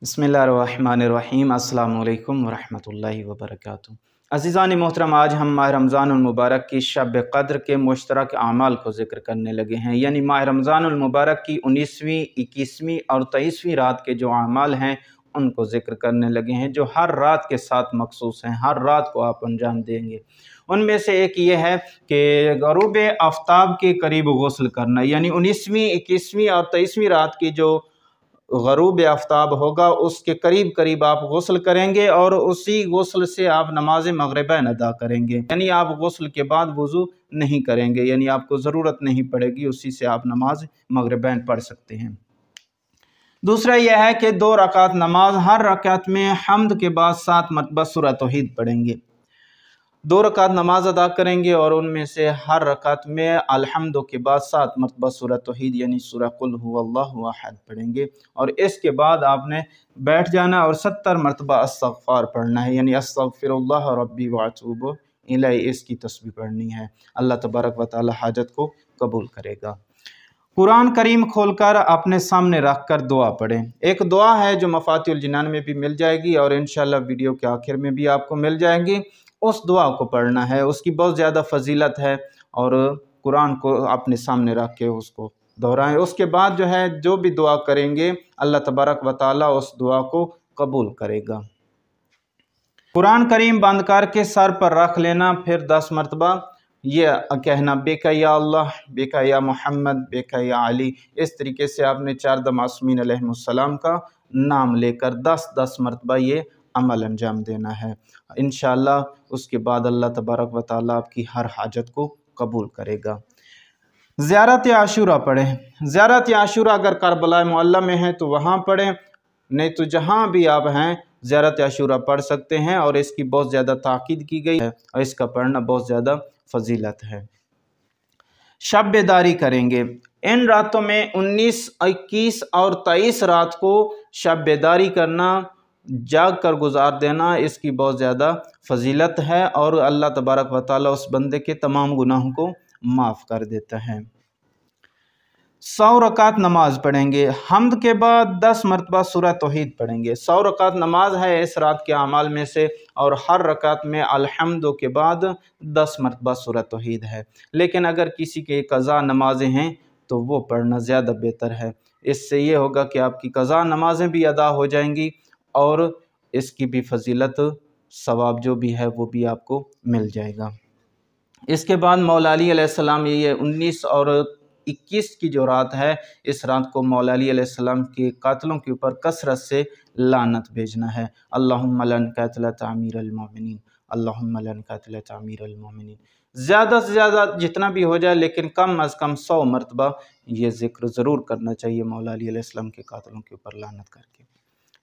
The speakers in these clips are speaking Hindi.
बिस्मिल्लाहिर्रहमानिर्रहीम। अस्सलामु अलैकुम वरहमतुल्लाहि वबरकातुहू। अज़ीज़ान मोहतरम, आज हम माह रमज़ान मुबारक की शब क़द्र के मुश्तरक आमाल को ज़िक्र करने लगे हैं। यानी माह रमज़ान मुबारक की 19वीं, 21वीं और 23वीं रात के जो आमाल हैं उनको ज़िक्र करने लगे हैं, जो हर रात के साथ मखसूस हैं, हर रात को आप अंजाम देंगे। उनमें से एक ये है कि ग़ुरूब आफ्ताब के करीब गुस्ल करना, यानी 19वीं, 21वीं और 23वीं रात की जो ग़ुरूब आफ्ताब होगा उसके करीब करीब आप गुस्ल करेंगे और उसी गुस्ल से आप नमाज मग़रिबैन अदा करेंगे। यानी आप गुस्ल के बाद वज़ू नहीं करेंगे, यानी आपको ज़रूरत नहीं पड़ेगी, उसी से आप नमाज मग़रिबैन पढ़ सकते हैं। दूसरा यह है कि 2 रकात नमाज, हर रकात में हम्द के बाद 7 मरतबा सूरह तौहीद पढ़ेंगे। 2 रकात नमाज अदा करेंगे और उनमें से हर रकात में अल्हम्दु के बाद 7 मरतबा सूरह तौहीद यानी सूरह कुल हुवल्लाहु अहद पढ़ेंगे। और इसके बाद आपने बैठ जाना और 70 मरतबा इस्तग़फ़ार पढ़ना है, यानी अस्तग़फ़िरुल्लाह रब्बी व अतूबु इलैहि, इसकी तस्बीह पढ़नी है। अल्लाह तबारक व तआला हाजत को कबूल करेगा। कुरान करीम खोलकर अपने सामने रख कर दुआ पढ़ें। एक दुआ है जो मफ़ातिहुल जिनान में भी मिल जाएगी और इंशाअल्लाह वीडियो के आखिर में भी आपको मिल जाएगी। उस दुआ को पढ़ना है, उसकी बहुत ज़्यादा फजीलत है और कुरान को अपने सामने रख के उसको दोहराएं। उसके बाद जो है, जो भी दुआ करेंगे अल्लाह तबारक व तआला उस दुआ को कबूल करेगा। कुरान करीम बंद करके सर पर रख लेना, फिर 10 मरतबा ये कहना, बेका या अल्लाह, बेका या मोहम्मद, बेका या अली। इस तरीके से आपने 4 मासूमीन अलैहिमुस्सलाम का नाम लेकर 10-10 मरतबा ये अमल अंजाम देना है। इंशाअल्लाह उसके बाद अल्लाह तबारक व तआला आपकी हर हाजत को कबूल करेगा। ज़ियारत आशूरा पढ़ें। ज़ियारत आशूरा अगर करबला मुअल्ला में है तो वहाँ पढ़ें, नहीं तो जहाँ भी आप हैं ज़ियारत आशूरा पढ़ सकते हैं और इसकी बहुत ज़्यादा ताकीद की गई है और इसका पढ़ना बहुत ज़्यादा फजीलत है। शब बेदारी करेंगे। इन रातों में 19, 21 और 23 रात को शब बेदारी करना, जाग कर गुजार देना, इसकी बहुत ज़्यादा फजीलत है और अल्लाह तबारक व तआला उस बंदे के तमाम गुनाहों को माफ़ कर देता है। 100 रकात नमाज पढ़ेंगे। हम्द के बाद 10 मरतबा सूरह तौहीद पढ़ेंगे। 100 रकात नमाज है इस रात के अमाल में से और हर रकात में अल्हम्दु के बाद 10 मरतबा सूरह तौहीद है। लेकिन अगर किसी के कज़ा नमाजें हैं तो वो पढ़ना ज़्यादा बेहतर है। इससे ये होगा कि आपकी कज़ा नमाजें भी अदा हो जाएंगी और इसकी भी फजीलत, सवाब जो भी है वो भी आपको मिल जाएगा। इसके बाद मौला अली अलैहिस्सलाम, ये 19 और 21 की जो रात है, इस रात को मौला अली अलैहिस्सलाम के कातलों के ऊपर कसरत से लानत भेजना है। अल्लाहुम्मा लन कातिलत अमीरल मोमिनीन, अल्लाहुम्मा लन कातिलत अमीरल मोमिनीन। ज़्यादा से ज़्यादा जितना भी हो जाए, लेकिन कम अज़ कम 100 मरतबा ये ज़िक्र ज़रूर करना चाहिए मौला अली अलैहिस्सलाम के कातलों के ऊपर लानत करके।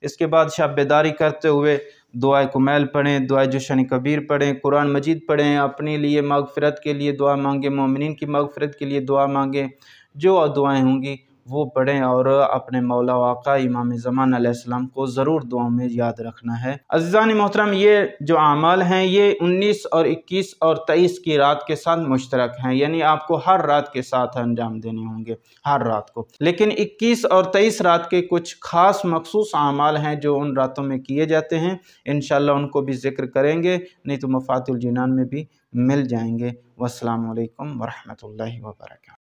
इसके बाद शब बेदारी करते हुए दुआए कुमैल पढ़ें, दुआए जश्न कबीर पढ़ें, कुरान मजीद पढ़ें, अपने लिए मग़फ़िरत के लिए दुआ मांगें, मोमिनीन की मग़फ़िरत के लिए दुआ मांगें, जो दुआएं होंगी वो पढ़ें और अपने मौला व आका इमाम ज़मान अलैहिस्सलाम को ज़रूर दुआ में याद रखना है। अज़ीज़ान मोहतरम, ये जो आमाल हैं ये 19 और 21 और 23 की रात के साथ मुश्तरक हैं, यानी आपको हर रात के साथ अंजाम देने होंगे, हर रात को। लेकिन 21 और 23 रात के कुछ ख़ास मखसूस आमाल हैं जो उन रातों में किए जाते हैं। इंशाअल्लाह उनको भी ज़िक्र करेंगे, नहीं तो मफ़ातिहुल जिनान में भी मिल जाएंगे। वस्सलामु अलैकुम वरहमतुल्लाहि वबरकातुहू।